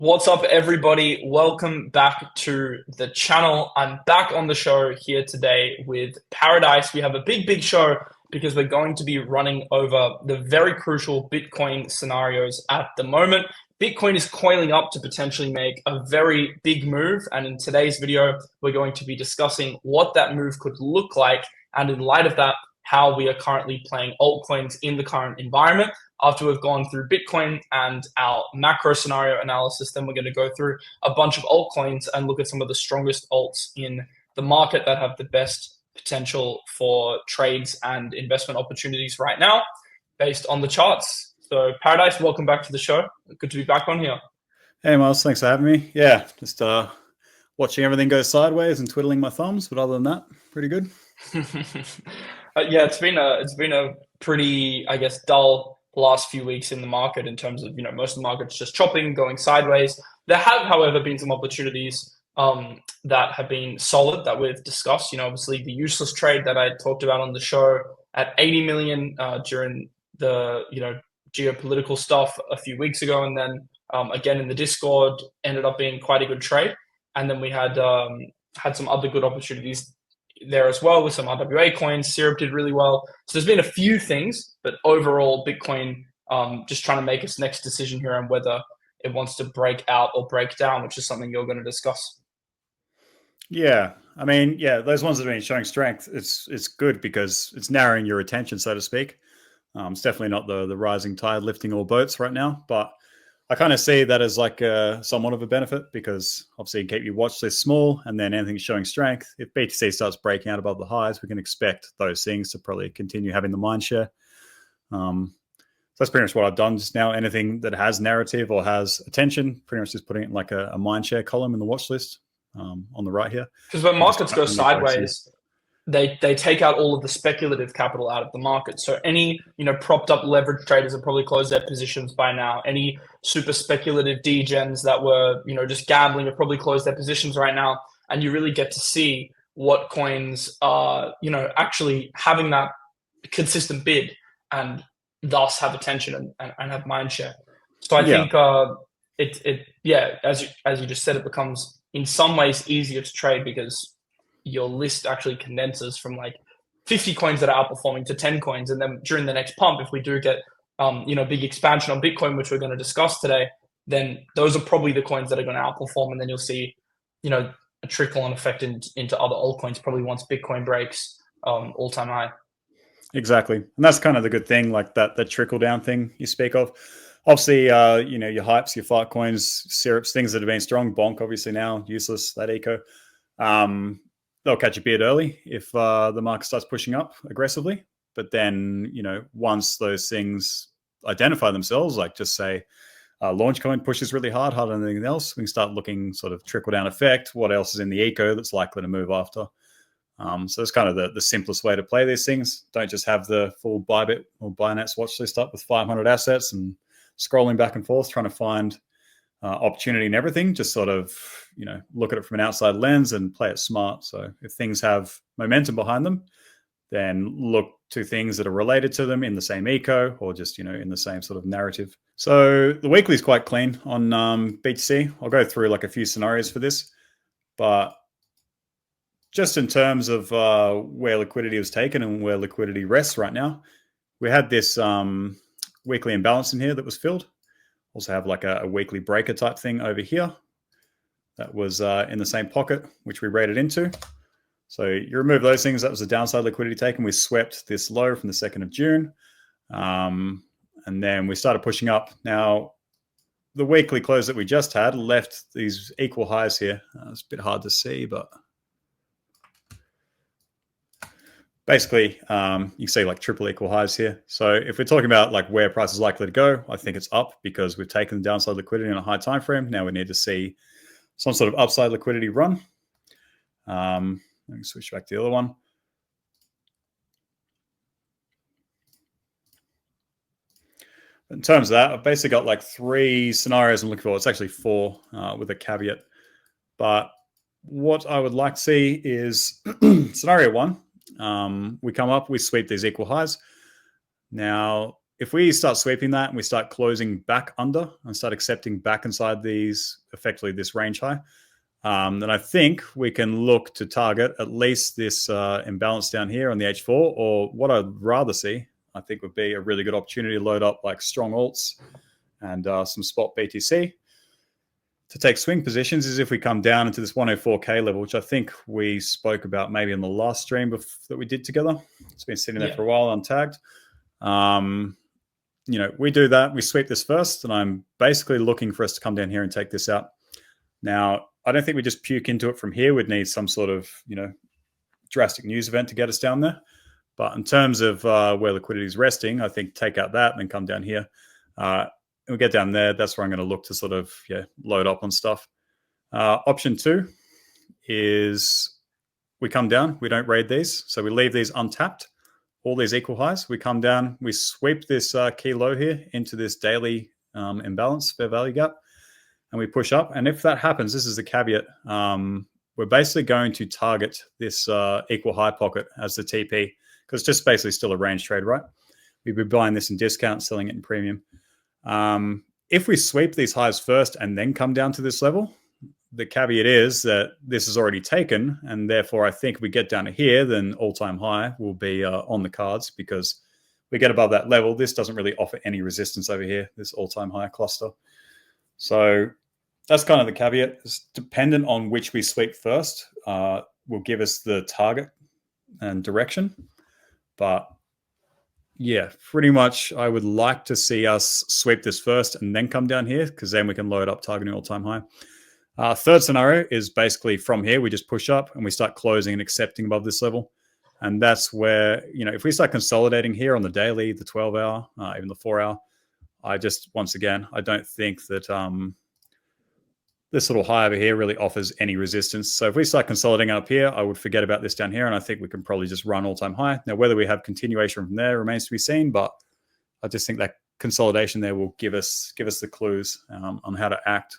What's up, everybody? Welcome back to the channel. I'm back on the show here today with Paradise. We have a big show because we're going to be running over the very crucial Bitcoin scenarios at the moment. Bitcoin is coiling up to potentially make a very big move. And in today's video, we're going to be discussing what that move could look like. And in light of that, how we are currently playing altcoins in the current environment. After we've gone through Bitcoin and our macro scenario analysis, then we're going to go through a bunch of altcoins and look at some of the strongest alts in the market that have the best potential for trades and investment opportunities right now based on the charts. So Paradise, welcome back to the show. Good to be back on here. Hey Miles, thanks for having me. Yeah, just watching everything go sideways and twiddling my thumbs, but other than that, pretty good. Yeah, it's been a pretty, I guess, dull last few weeks in the market in terms of, most of the market's just chopping, going sideways. There have, however, been some opportunities that have been solid that we've discussed. Obviously the useless trade that I talked about on the show at 80 million during the, geopolitical stuff a few weeks ago. And then again in the Discord ended up being quite a good trade. And then we had some other good opportunities there as well with some RWA coins. Syrup did really well. So there's been a few things, but overall Bitcoin just trying to make its next decision here on whether it wants to break out or break down, which is something you're going to discuss. Yeah, I mean, those ones that have been showing strength, it's good because it's narrowing your attention, so to speak. It's definitely not the rising tide lifting all boats right now, but I kind of see that as like somewhat of a benefit because obviously you keep your watch list small and then anything showing strength. If BTC starts breaking out above the highs, we can expect those things to probably continue having the mind share. So that's pretty much what I've done just now. Anything that has narrative or has attention, pretty much just putting it in like a mind share column in the watch list on the right here. Because when markets go sideways, they take out all of the speculative capital out of the market. So any propped up leverage traders have probably closed their positions by now. Any super speculative degens that were just gambling have probably closed their positions right now. And you really get to see what coins are actually having that consistent bid and thus have attention and have mind share. So I think as you just said, it becomes in some ways easier to trade because your list actually condenses from like 50 coins that are outperforming to 10 coins. And then during the next pump, if we do get, big expansion on Bitcoin, which we're going to discuss today, then those are probably the coins that are going to outperform. And then you'll see, a trickle on effect into other altcoins probably once Bitcoin breaks all-time high. Exactly. And that's kind of the good thing, like that trickle down thing you speak of. Obviously, your hypes, your fight coins, syrups, things that have been strong, Bonk obviously now, useless, that eco. They'll catch a bid early if the market starts pushing up aggressively. But then, once those things identify themselves, like just say LaunchCoin pushes really hard, harder than anything else, we can start looking sort of trickle down effect. What else is in the eco that's likely to move after? So it's kind of the simplest way to play these things. Don't just have the full Bybit or Binance watch list up with 500 assets and scrolling back and forth trying to find opportunity in everything. Just sort of, look at it from an outside lens and play it smart. So if things have momentum behind them, then look to things that are related to them in the same eco or just, in the same sort of narrative. So the weekly is quite clean on BTC. I'll go through like a few scenarios for this, but just in terms of where liquidity was taken and where liquidity rests right now, we had this weekly imbalance in here that was filled. Also have like a weekly breaker type thing over here that was in the same pocket, which we rated into. So you remove those things, that was a downside liquidity taken. We swept this low from the 2nd of June. And then we started pushing up. Now, the weekly close that we just had left these equal highs here. It's a bit hard to see, but basically, you can see like triple equal highs here. So if we're talking about like where price is likely to go, I think it's up because we've taken the downside liquidity in a high time frame. Now we need to see some sort of upside liquidity run. Let me switch back to the other one. In terms of that, I've basically got like 3 scenarios I'm looking for. It's actually 4 with a caveat. But what I would like to see is scenario 1. We come up, we sweep these equal highs. Now, if we start sweeping that and we start closing back under and start accepting back inside these, effectively this range high, then I think we can look to target at least this imbalance down here on the H4, or what I'd rather see, I think would be a really good opportunity to load up like strong alts and some spot BTC to take swing positions, is if we come down into this 104K level, which I think we spoke about maybe in the last stream that we did together. It's been sitting there for a while untagged. We do that, we sweep this first, and I'm basically looking for us to come down here and take this out. Now, I don't think we just puke into it from here. We'd need some sort of, drastic news event to get us down there. But in terms of where liquidity is resting, I think take out that and then come down here. And we get down there. That's where I'm going to look to sort of load up on stuff. Option 2 is we come down. We don't raid these. So we leave these untapped, all these equal highs. We come down. We sweep this key low here into this daily imbalance, fair value gap. And we push up. And if that happens, this is the caveat. We're basically going to target this equal high pocket as the TP, because it's just basically still a range trade, right? We'd be buying this in discount, selling it in premium. If we sweep these highs first and then come down to this level, the caveat is that this is already taken. And therefore, I think if we get down to here, then all-time high will be on the cards, because we get above that level. This doesn't really offer any resistance over here, this all-time high cluster. So that's kind of the caveat. It's dependent on which we sweep first, will give us the target and direction. But yeah, pretty much I would like to see us sweep this first and then come down here, because then we can load up targeting all-time high. Third scenario is basically from here, we just push up and we start closing and accepting above this level. And that's where, if we start consolidating here on the daily, the 12-hour, even the 4-hour, once again, I don't think that this little high over here really offers any resistance. So if we start consolidating up here, I would forget about this down here, and I think we can probably just run all-time high. Now, whether we have continuation from there remains to be seen, but I just think that consolidation there will give us the clues on how to act,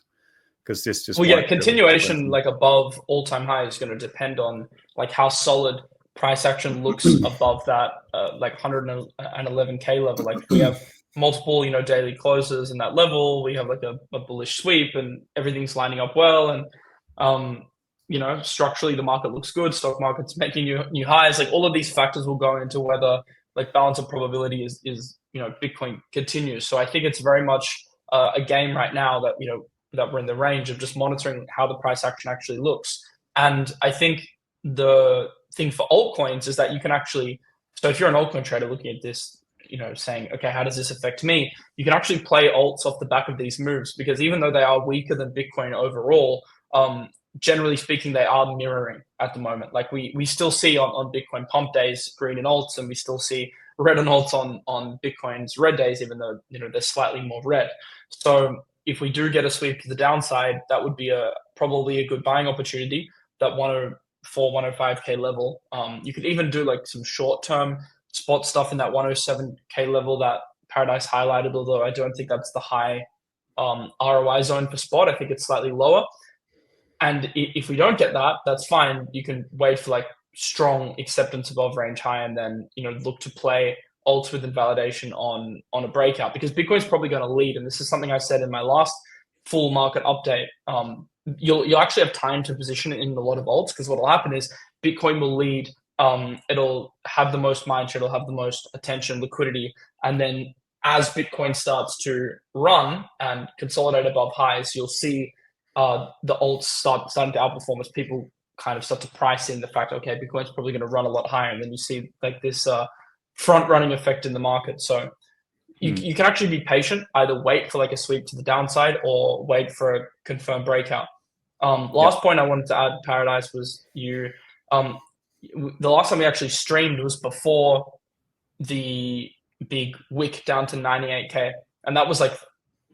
because this just... Well, continuation like above all-time high is going to depend on like how solid price action looks above that like 111K level. Like if we have multiple, daily closes in that level, we have like a bullish sweep and everything's lining up well. And, structurally the market looks good. Stock market's making new highs. Like all of these factors will go into whether like balance of probability is Bitcoin continues. So I think it's very much a game right now that, that we're in the range of just monitoring how the price action actually looks. And I think the thing for altcoins is that you can actually, so if you're an altcoin trader looking at this, saying, okay, how does this affect me? You can actually play alts off the back of these moves, because even though they are weaker than Bitcoin overall, generally speaking, they are mirroring at the moment. Like we still see on Bitcoin pump days, green in alts, and we still see red in alts on Bitcoin's red days, even though, they're slightly more red. So if we do get a sweep to the downside, that would be probably a good buying opportunity, that 104, 105K level. You could even do like some short-term spot stuff in that 107K level that Paradise highlighted, although I don't think that's the high ROI zone for spot. I think it's slightly lower. And if we don't get that, that's fine. You can wait for like strong acceptance above range high and then, look to play alts with invalidation on a breakout, because Bitcoin's probably going to lead. And this is something I said in my last full market update. You'll actually have time to position it in a lot of alts, because what will happen is Bitcoin will lead. It'll have the most mindshare, it'll have the most attention, liquidity. And then as Bitcoin starts to run and consolidate above highs, you'll see the alts starting to outperform as people kind of start to price in the fact, okay, Bitcoin's probably going to run a lot higher. And then you see like this front running effect in the market. So you can actually be patient, either wait for like a sweep to the downside or wait for a confirmed breakout. Last point I wanted to add, Paradise, was the last time we actually streamed was before the big wick down to 98K. And that was like,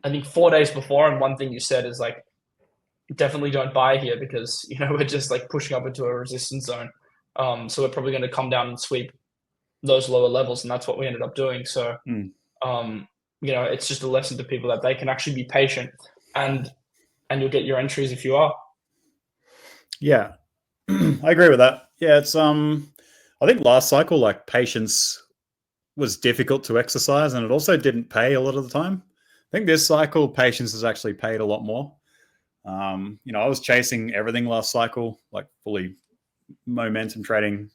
I think 4 days before. And one thing you said is like, definitely don't buy here, because, we're just like pushing up into a resistance zone. So we're probably going to come down and sweep those lower levels. And that's what we ended up doing. So, it's just a lesson to people that they can actually be patient, and you'll get your entries if you are. Yeah, I agree with that. Yeah, it's I think last cycle, like patience was difficult to exercise, and it also didn't pay a lot of the time. I think this cycle, patience has actually paid a lot more. I was chasing everything last cycle, like fully momentum trading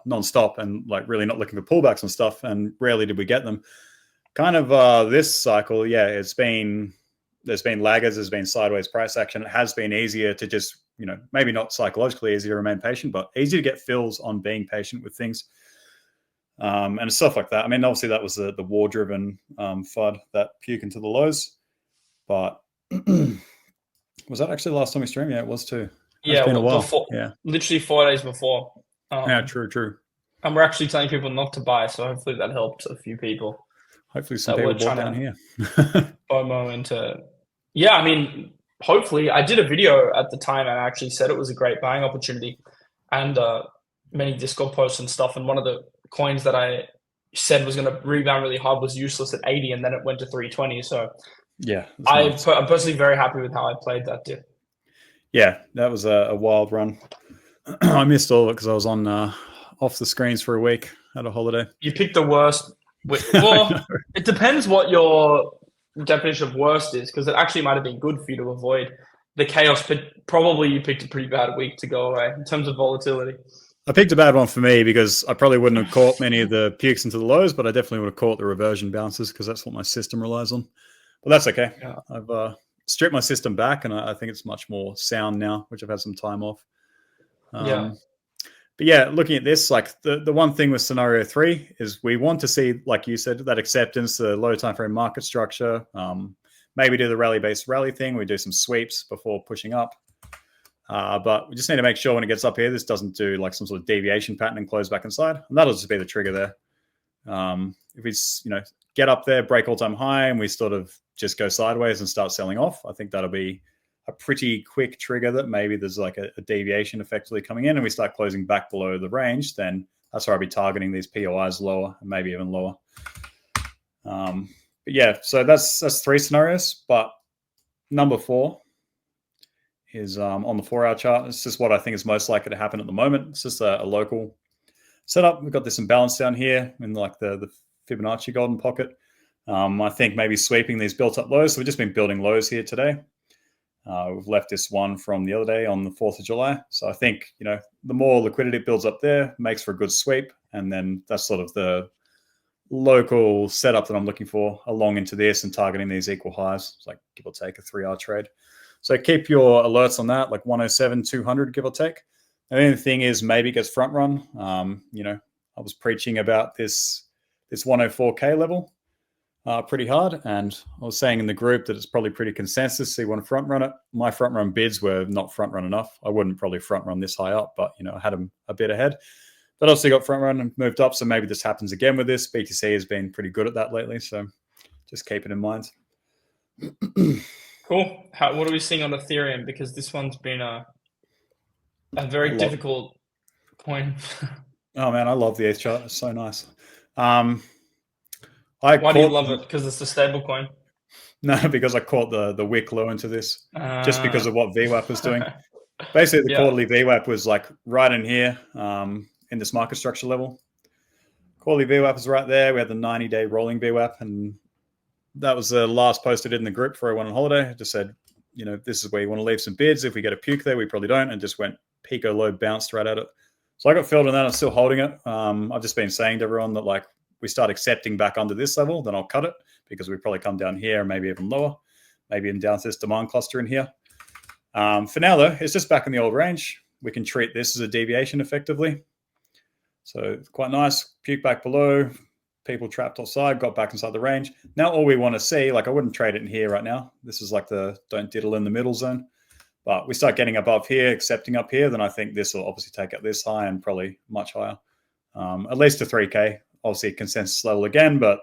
non-stop, and like really not looking for pullbacks and stuff, and rarely did we get them. Kind of this cycle, there's been laggers, there's been sideways price action. It has been easier to just, maybe not psychologically easy to remain patient, but easy to get fills on being patient with things. And stuff like that. I mean, obviously that was the war-driven FUD that puke into the lows, but was that actually the last time we streamed? Yeah, it was too. It's been a while. Literally 4 days before. Yeah, true. And we're actually telling people not to buy, so hopefully that helped a few people. Hopefully some people bought down here. FOMO into... Yeah, I mean, hopefully. I did a video at the time and I actually said it was a great buying opportunity, and many Discord posts and stuff, and one of the coins that I said was going to rebound really hard was Useless at 80, and then it went to 320. So yeah, I'm personally very happy with how I played that dip. Yeah, that was a wild run. I missed all of it because I was on off the screens for a week at a holiday. You picked the worst. Well, it depends what your definition of worst is, because it actually might have been good for you to avoid the chaos, but probably you picked a pretty bad week to go away in terms of volatility. I picked a bad one for me because I probably wouldn't have caught many of the pukes into the lows, but I definitely would have caught the reversion bounces because that's what my system relies on. But that's okay. Yeah. I've stripped my system back, and I think it's much more sound now, which I've had some time off. But yeah, looking at this, like the one thing with scenario 3 is we want to see, like you said, that acceptance, the low time frame market structure. Maybe do the rally-based rally thing. We do some sweeps before pushing up. But we just need to make sure when it gets up here, this doesn't do like some sort of deviation pattern and close back inside. And that'll just be the trigger there. If we get up there, break all-time high, and we sort of just go sideways and start selling off, I think that'll be a pretty quick trigger that maybe there's like a deviation effectively coming in and we start closing back below the range. Then that's where I'll be targeting these POIs lower and maybe even lower. But yeah, so that's 3 scenarios. But number 4 is on the 4-hour chart. It's just what I think is most likely to happen at the moment. It's just a local setup. We've got this imbalance down here in like the Fibonacci golden pocket. I think maybe sweeping these built up lows. So we've just been building lows here today. We've left this one from the other day on the 4th of July. So I think, the more liquidity builds up there, makes for a good sweep. And then that's sort of the local setup that I'm looking for along into this and targeting these equal highs. It's like give or take a 3-hour trade. So keep your alerts on that, like 107, 200, give or take. And the only thing is maybe it gets front run. I was preaching about this 104K level pretty hard. And I was saying in the group that it's probably pretty consensus. So you want to front run it. My front run bids were not front run enough. I wouldn't probably front run this high up, but I had them a bit ahead. But also got front run and moved up. So maybe this happens again with this. BTC has been pretty good at that lately. So just keep it in mind. Cool. What are we seeing on Ethereum? Because this one's been a very difficult coin. Oh man, I love the ETH chart. It's so nice. Why do you love it? Because it's a stable coin? No, because I caught the wick low into this, just because of what VWAP was doing. Basically, the quarterly VWAP was like right in here in this market structure level. Quarterly VWAP was right there. We had the 90-day rolling VWAP, and that was the last post I did in the group before I went on holiday. I just said, this is where you want to leave some bids. If we get a puke there, we probably don't, and just went pico low, bounced right at it. So I got filled on that. I'm still holding it. I've just been saying to everyone that like we start accepting back under this level, then I'll cut it because we probably come down here, maybe even lower, maybe even down to this demand cluster in here. For now, though, it's just back in the old range. We can treat this as a deviation effectively. So it's quite nice. Puke back below. People trapped offside, got back inside the range. Now all we want to see, like I wouldn't trade it in here right now. This is like the don't diddle in the middle zone. But we start getting above here, accepting up here, then I think this will obviously take out this high and probably much higher. At least to 3K. Obviously consensus level again, but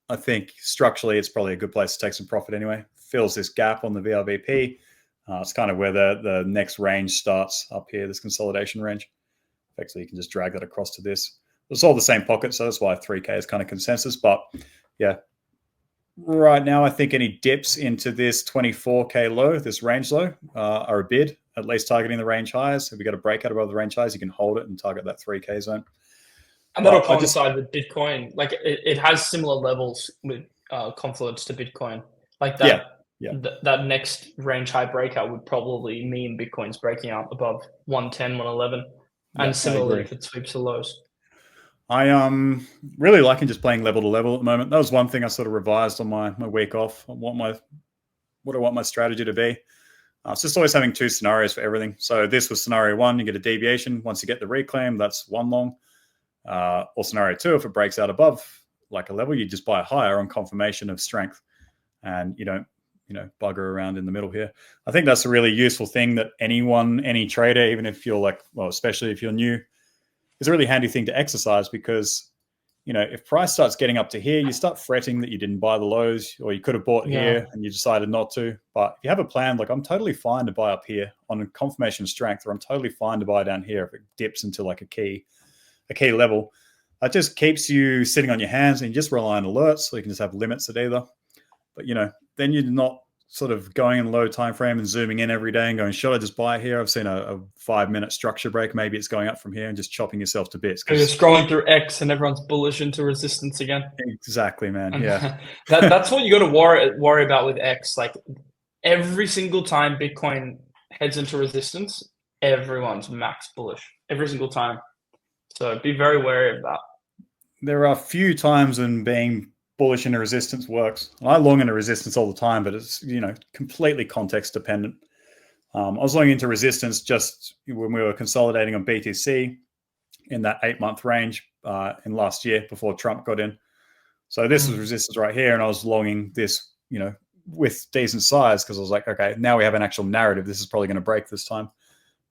I think structurally it's probably a good place to take some profit anyway. Fills this gap on the VRVP. It's kind of where the next range starts up here, this consolidation range. Effectively, you can just drag that across to this. It's all the same pocket, so that's why 3K is kind of consensus. But yeah, right now I think any dips into this 24K low, this range low, are a bid, at least targeting the range highs. If we get a breakout above the range highs, you can hold it and target that 3K zone. And that'll But I just, coincide with Bitcoin. Like it has similar levels with confluence to Bitcoin. Like yeah, yeah, that next range high breakout would probably mean Bitcoin's breaking out above 110, 111. yeah, And I similarly agree. if it sweeps the lows. I really liking just playing level to level at the moment. That was one thing I sort of revised on my week off. What I want my strategy to be. It's just always having two scenarios for everything. So this was scenario one, you get a deviation. Once you get the reclaim, that's one long. Or scenario two, if it breaks out above like a level, you just buy higher on confirmation of strength, and you don't, bugger around in the middle here. I think that's a really useful thing that any trader, even if you're like, well, especially if you're new, is a really handy thing to exercise, because if price starts getting up to here, you start fretting that you didn't buy the lows, or you could have bought Yeah. here and you decided not to. But if you have a plan, like I'm totally fine to buy up here on a confirmation strength, or I'm totally fine to buy down here if it dips into like a key level. It just keeps you sitting on your hands, and you just rely on alerts, so you can just have limits at either. But then you're not sort of going in low time frame and zooming in every day and going, should I just buy here? I've seen a 5-minute structure break. Maybe it's going up from here, and just chopping yourself to bits. You're scrolling through X and everyone's bullish into resistance again. Exactly, man. And Yeah. that's what you got to worry about with X. Like every single time Bitcoin heads into resistance, everyone's max bullish every single time. So be very wary of that. There are a few times when being bullish in a resistance works. I long in a resistance all the time, but it's completely context dependent. I was longing into resistance just when we were consolidating on BTC in that 8-month range in last year before Trump got in. So this was resistance right here, and I was longing this, with decent size, because I was like, okay, now we have an actual narrative. This is probably going to break this time.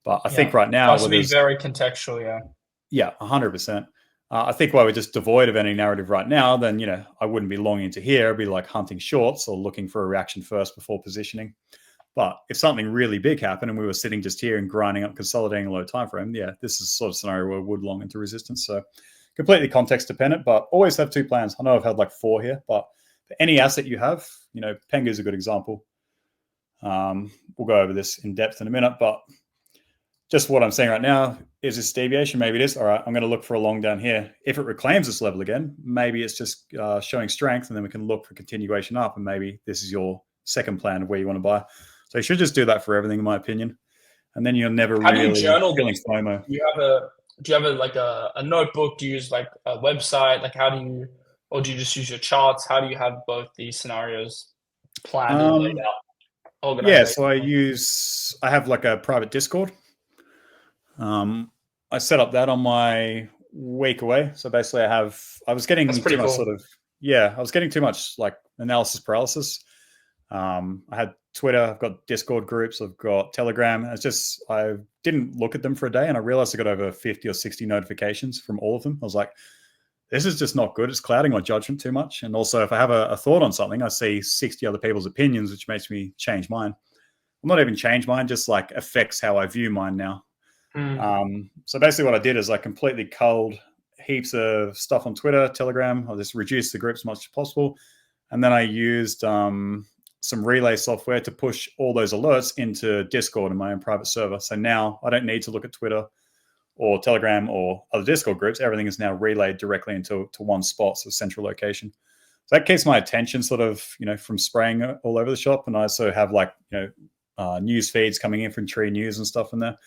But I think right now, it has to be very contextual. Yeah, 100%. I think while we're just devoid of any narrative right now, then I wouldn't be longing to here. I'd be like hunting shorts or looking for a reaction first before positioning. But if something really big happened and we were sitting just here and grinding up, consolidating a low time frame, this is sort of scenario where I would long into resistance. So completely context dependent, but always have two plans. I know I've had like 4 here, but for any asset you have, Pengu is a good example. We'll go over this in depth in a minute, but just what I'm saying right now, is this deviation? Maybe it is. All right, I'm going to look for a long down here. If it reclaims this level again, maybe it's just showing strength, and then we can look for continuation up, and maybe this is your second plan of where you want to buy. So you should just do that for everything, in my opinion. And then you're never really feeling FOMO. Do you have a notebook? Do you use like a website? Like or do you just use your charts? How do you have both these scenarios planned and laid out? Yeah, so I have like a private Discord. I set up that on my week away. So basically I was getting too much I was getting too much like analysis paralysis. I had Twitter, I've got Discord groups, I've got Telegram. I didn't look at them for a day, and I realized I got over 50 or 60 notifications from all of them. I was like, this is just not good. It's clouding my judgment too much. And also, if I have a thought on something, I see 60 other people's opinions, which makes me change mine. I'm not even change mine, just like affects how I view mine now. So basically what I did is I completely culled heaps of stuff on Twitter, Telegram. I just reduced the groups as much as possible. And then I used some relay software to push all those alerts into Discord in my own private server. So now I don't need to look at Twitter or Telegram or other Discord groups. Everything is now relayed directly into one spot, so central location. So that keeps my attention sort of, from spraying all over the shop. And I also have like, news feeds coming in from Tree News and stuff in there.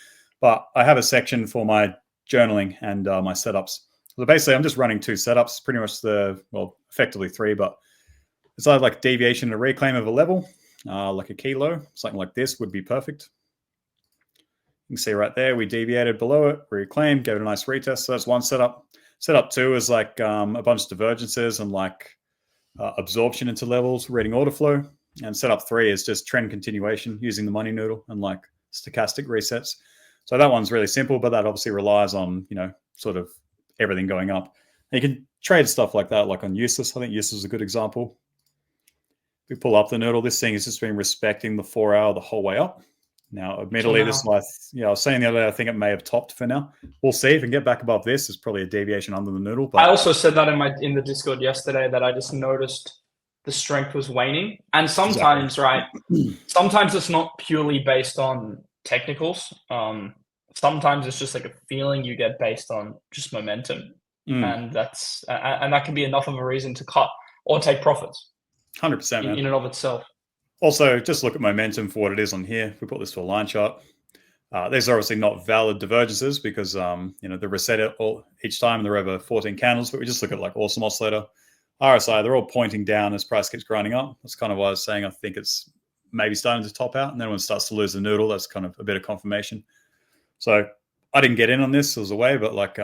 But I have a section for my journaling and my setups. So basically, I'm just running 2 setups, pretty much effectively 3, but it's either like deviation and a reclaim of a level, like a key low, something like this would be perfect. You can see right there, we deviated below it, reclaimed, gave it a nice retest. So that's one setup. Setup 2 is like a bunch of divergences and like absorption into levels, reading order flow. And setup 3 is just trend continuation using the money noodle and like stochastic resets. So that one's really simple, but that obviously relies on, sort of everything going up. And you can trade stuff like that, like on Useless. I think Useless is a good example. If we pull up the noodle, this thing has just been respecting the 4-hour the whole way up. Now, admittedly, this is I was saying the other day, I think it may have topped for now. We'll see if we can get back above this. There's probably a deviation under the noodle. But I also said that in the Discord yesterday, that I just noticed the strength was waning. And sometimes, sometimes it's not purely based on technicals. Sometimes it's just like a feeling you get based on just momentum. and that can be enough of a reason to cut or take profits 100%, man. in and of itself. Also, just look at momentum for what it is on here. We put this to a line chart. These are obviously not valid divergences because they reset it all each time. They're over 14 candles, but we just look at like Awesome Oscillator, RSI. They're all pointing down as price keeps grinding up. That's kind of why I was saying I think it's maybe starting to top out, and then when it starts to lose the noodle, that's kind of a bit of confirmation. So I didn't get in on this as a way, but like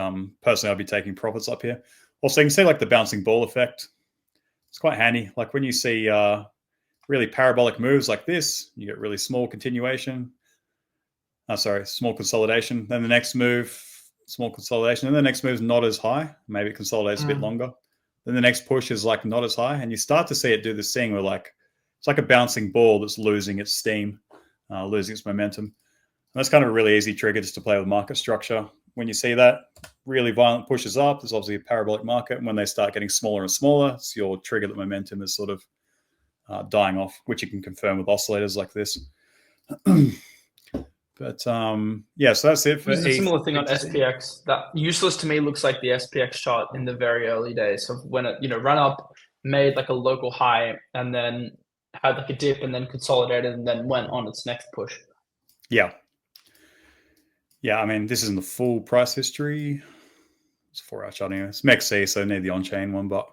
personally, I'll be taking profits up here. Also, you can see like the bouncing ball effect. It's quite handy. Like when you see really parabolic moves like this, you get really small continuation. Small consolidation. Then the next move, small consolidation. And the next move is not as high. Maybe it consolidates a bit longer. Then the next push is like not as high. And you start to see it do this thing where like, it's like a bouncing ball that's losing its steam, losing its momentum. And that's kind of a really easy trigger just to play with market structure. When you see that really violent pushes up, there's obviously a parabolic market. And when they start getting smaller and smaller, it's your trigger that momentum is sort of dying off, which you can confirm with oscillators like this. But so that's it for There's a similar thing on SPX. That useless to me looks like the SPX chart in the very early days of when it ran up, made like a local high, and then had like a dip, and then consolidated, and then went on its next push. Yeah. I mean, this isn't the full price history. It's a 4-hour chart anyway. It's MEXC, so I need the on-chain one. But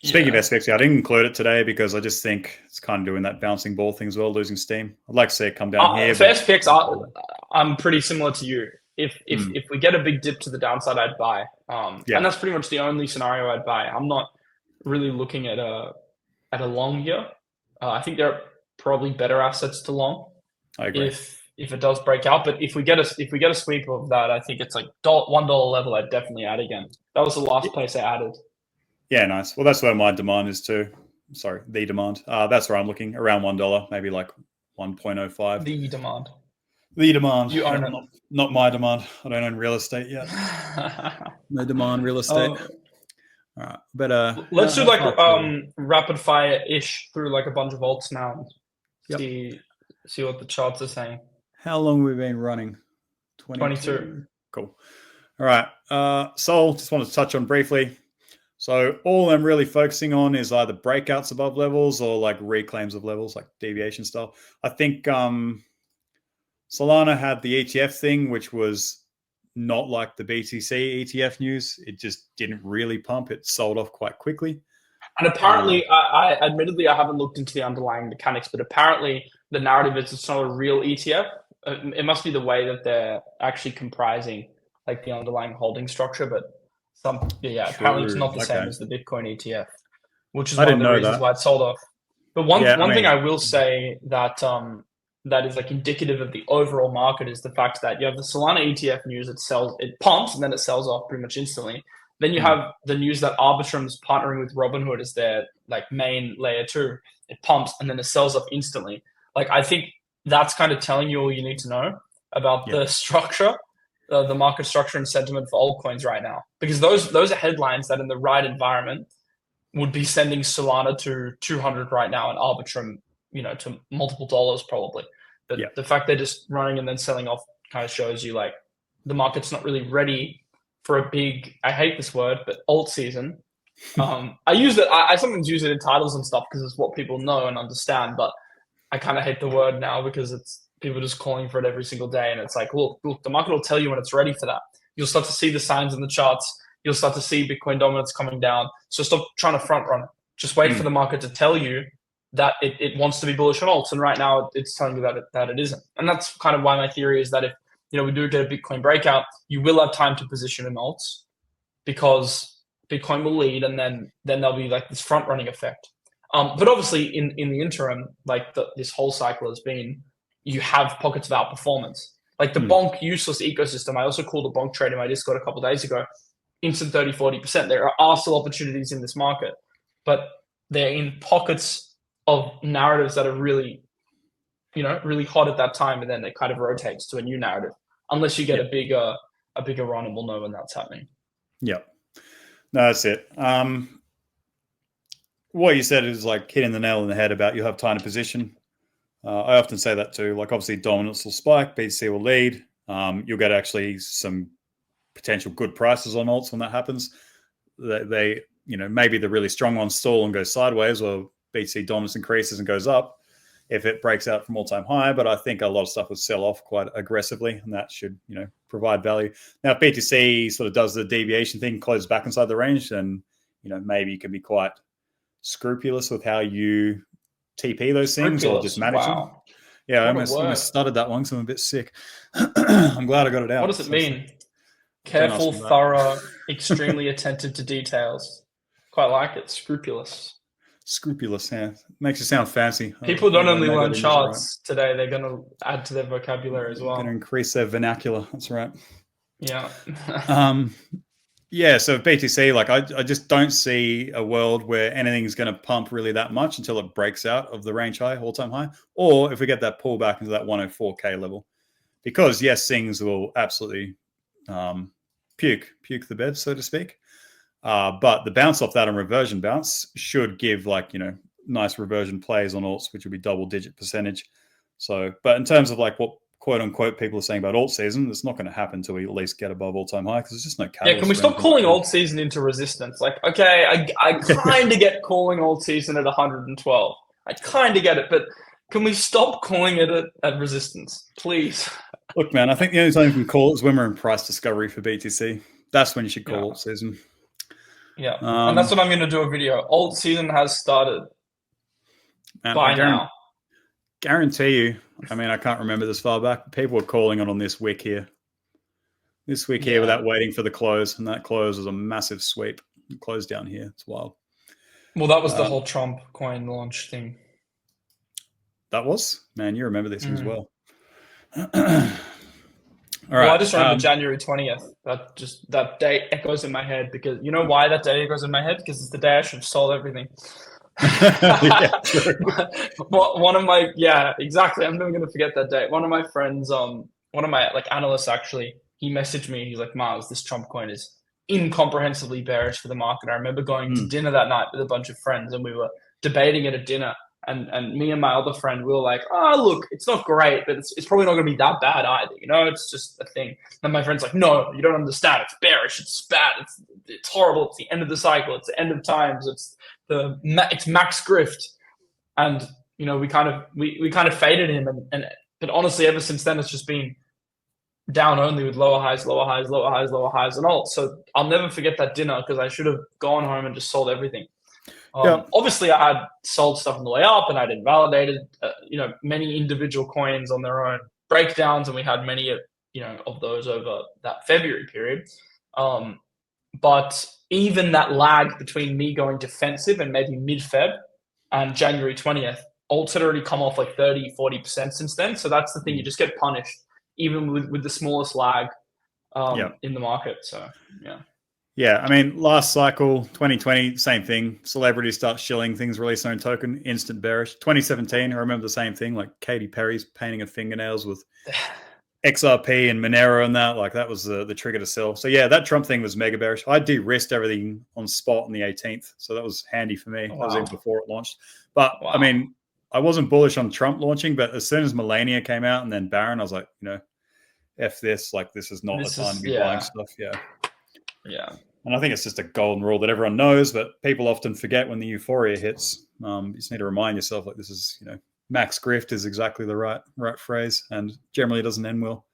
speaking of SPX, I didn't include it today because I just think it's kind of doing that bouncing ball thing as well, losing steam. I'd like to see it come down here. For SPX, I'm pretty similar to you. If we get a big dip to the downside, I'd buy. And that's pretty much the only scenario I'd buy. I'm not really looking at a long here. I think there are probably better assets to long. I agree. If it does break out, but if we get a sweep of that, I think it's like $1 level. I'd definitely add again. That was the last place I added. Yeah, nice. Well, that's where my demand is too. Sorry, the demand. That's where I'm looking, around $1, maybe like 1.05. The demand. The demand. You own it. Not my demand. I don't own real estate yet. No demand real estate. All right, but let's do like rapid fire ish through like a bunch of alts now. See what the charts are saying. How long have we been running? 22. Cool. All right. Sol, just wanted to touch on briefly. So all I'm really focusing on is either breakouts above levels or like reclaims of levels, like deviation style. I think Solana had the ETF thing, which was not like the BTC ETF news. It just didn't really pump. It sold off quite quickly. And apparently, I admittedly, I haven't looked into the underlying mechanics, but apparently the narrative is it's not a real ETF. It must be the way that they're actually comprising like the underlying holding structure, but apparently it's not the same as the Bitcoin ETF, which is one of the reasons why it sold off. But one thing I will say that that is like indicative of the overall market is the fact that you have the Solana ETF news, it pumps and then it sells off pretty much instantly. Then you have the news that Arbitrum is partnering with Robinhood as their like main layer 2. It pumps and then it sells off instantly. Like I think that's kind of telling you all you need to know about the structure, the market structure and sentiment for altcoins right now. Because those are headlines that in the right environment would be sending Solana to 200 right now and Arbitrum, to multiple dollars probably. But the fact they're just running and then selling off kind of shows you like the market's not really ready for a big, I hate this word, but alt season. I use it. I sometimes use it in titles and stuff because it's what people know and understand. But I kind of hate the word now because it's people just calling for it every single day, and it's like, look, the market will tell you when it's ready for that. You'll start to see the signs in the charts. You'll start to see Bitcoin dominance coming down. So stop trying to front run it. Just wait for the market to tell you that it wants to be bullish on alts, and right now it's telling you that it isn't. And that's kind of why my theory is that if we do get a Bitcoin breakout, you will have time to position in alts because Bitcoin will lead, and then there'll be like this front running effect. But obviously, in the interim, like this whole cycle has been, you have pockets of outperformance. Like the Bonk useless ecosystem, I also called a Bonk trade in my Discord a couple of days ago, instant 30-40%. There are still opportunities in this market, but they're in pockets of narratives that are really, really hot at that time, and then it kind of rotates to a new narrative, unless you get a bigger run, and we'll know when that's happening. Yeah, no, that's it. What you said is like hitting the nail on the head about you have time to position. I often say that too. Like obviously dominance will spike, BTC will lead. You'll get actually some potential good prices on alts when that happens. They maybe the really strong ones stall and go sideways, or BTC dominance increases and goes up if it breaks out from all-time high. But I think a lot of stuff would sell off quite aggressively, and that should provide value. Now, if BTC sort of does the deviation thing, closes back inside the range, then maybe you can be quite scrupulous with how you TP those things or just manage them. Yeah, I almost stuttered that one, so I'm a bit sick. I'm glad I got it out. What does it mean? Careful, thorough, extremely attentive to details. Quite like it. Scrupulous. Scrupulous, yeah. Makes you sound fancy. People don't only learn charts today, they're going to add to their vocabulary as well. Going to increase their vernacular. That's right. Yeah. Yeah, so BTC, like I just don't see a world where anything's going to pump really that much until it breaks out of the range high, all-time high, or if we get that pullback into that 104K level. Because, yes, things will absolutely puke the bed, so to speak. But the bounce off that and reversion bounce should give nice reversion plays on alts, which would be double-digit percentage. So, but in terms of like what quote unquote people are saying about alt season, it's not going to happen until we at least get above all-time high because there's just no catalyst. Yeah, can we stop calling alt season into resistance? Like, okay, I kind of get calling alt season at 112. I kind of get it, but can we stop calling it at resistance, please? Look, man, I think the only time you can call it is when we're in price discovery for BTC. That's when you should call alt season. Yeah, and that's what I'm going to do a video. Alt season has started now. Guarantee you, I mean, I can't remember this far back, but people were calling it on this wick here. This wick here without waiting for the close, and that close was a massive sweep. It closed down here. It's wild. Well, that was the whole Trump coin launch thing. That was? Man, you remember this as well. All right. Well, I just remember January 20th. That date echoes in my head because you know why that date echoes in my head? Because it's the day I should have sold everything. Yeah, true. Exactly. I'm never going to forget that date. One of my friends, one of my analysts actually, he messaged me. He's like, Miles, this Trump coin is incomprehensibly bearish for the market. I remember going to dinner that night with a bunch of friends and we were debating at a dinner. And me and my other friend, we were like, oh, look, it's not great, but it's probably not going to be that bad either. It's just a thing. And my friend's like, no, you don't understand. It's bearish. It's bad. It's horrible. It's the end of the cycle. It's the end of times. It's max grift. And, we kind of faded him. But honestly, ever since then, it's just been down only with lower highs, lower highs, lower highs, lower highs and all. So I'll never forget that dinner because I should have gone home and just sold everything. Obviously, I had sold stuff on the way up, and I'd invalidated, many individual coins on their own breakdowns, and we had many, of those over that February period. But even that lag between me going defensive and maybe mid-Feb and January 20th, alts had already come off like 30, 40% since then. So that's the thing; you just get punished, even with the smallest lag in the market. So yeah. Yeah, I mean, last cycle, 2020, same thing. Celebrities start shilling things, release their own token, instant bearish. 2017, I remember the same thing, like Katy Perry's painting her fingernails with XRP and Monero and that. Like, that was the trigger to sell. So, yeah, that Trump thing was mega bearish. I de-risked everything on spot on the 18th, so that was handy for me. Wow. That was even before it launched. But, I mean, I wasn't bullish on Trump launching, but as soon as Melania came out and then Barron, I was like, F this. Like, this is not the time to be buying stuff. Yeah. And I think it's just a golden rule that everyone knows, but people often forget when the euphoria hits. You just need to remind yourself, like, this is, max grift is exactly the right phrase, and generally doesn't end well.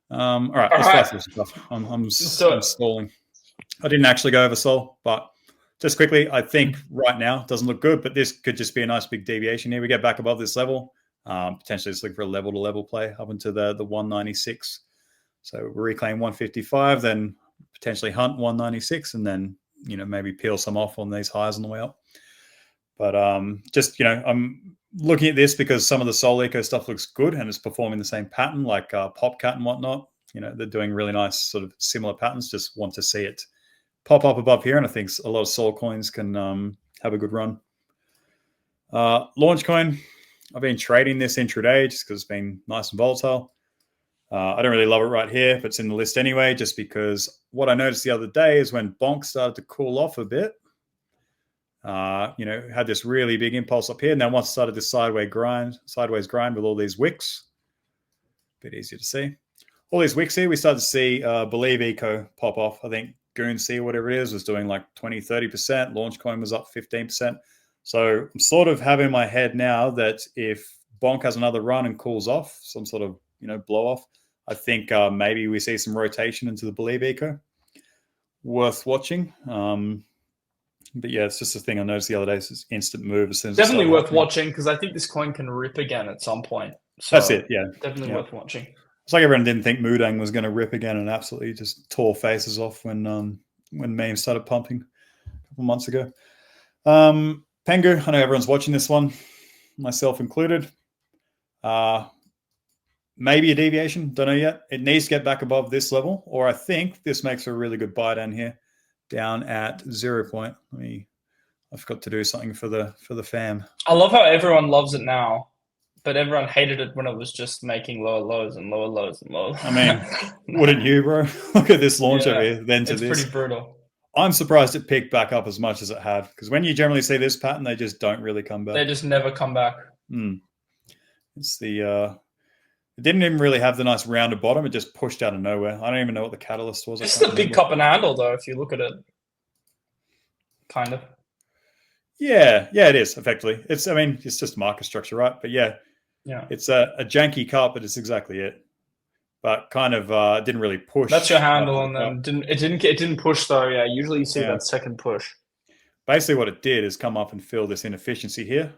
All right, let's flash this stuff. I'm stalling. I didn't actually go over Sol, but just quickly, I think right now it doesn't look good, but this could just be a nice big deviation here. We get back above this level, potentially just looking for a level-to-level play up into the 196. So we reclaim 155, then potentially hunt 196 and then, maybe peel some off on these highs on the way up. But I'm looking at this because some of the Sol Eco stuff looks good and it's performing the same pattern like PopCat and whatnot. They're doing really nice sort of similar patterns. Just want to see it pop up above here. And I think a lot of Sol coins can have a good run. LaunchCoin, I've been trading this intraday just because it's been nice and volatile. I don't really love it right here, but it's in the list anyway, just because what I noticed the other day is when Bonk started to cool off a bit, had this really big impulse up here. And then once it started this sideways grind with all these wicks, a bit easier to see. all these wicks here, we started to see Believe Eco pop off. I think Goon C, whatever it is, was doing like 20, 30%. LaunchCoin was up 15%. So I'm sort of having in my head now that if Bonk has another run and cools off, some sort of, blow off, I think maybe we see some rotation into the Believe Eco. Worth watching. But yeah, it's just a thing I noticed the other day. It's instant move as soon as definitely worth watching, because I think this coin can rip again at some point. So that's it. Yeah, definitely worth watching. It's like everyone didn't think Moodang was going to rip again and absolutely just tore faces off when memes started pumping a couple months ago. Pengu, I know everyone's watching this one, myself included. Maybe a deviation, don't know yet. It needs to get back above this level, or I think this makes for a really good buy down here, down at 0 point. I forgot to do something for the fam. I love how everyone loves it now, but everyone hated it when it was just making lower lows and lower lows and lower. I mean, wouldn't you, bro? Look at this launch over here. Then to it's this, pretty brutal. I'm surprised it picked back up as much as it had, because when you generally see this pattern, they just don't really come back. They just never come back. It's the it didn't even really have the nice rounded bottom. It just pushed out of nowhere. I don't even know what the catalyst was. This is a big cup and handle, though, if you look at it. Kind of. Yeah, it is effectively. It's just market structure, right? But yeah, it's a janky cup, but it's exactly it. But kind of didn't really push. That's your handle, and then it didn't push though. Yeah, usually you see that second push. Basically, what it did is come up and fill this inefficiency here,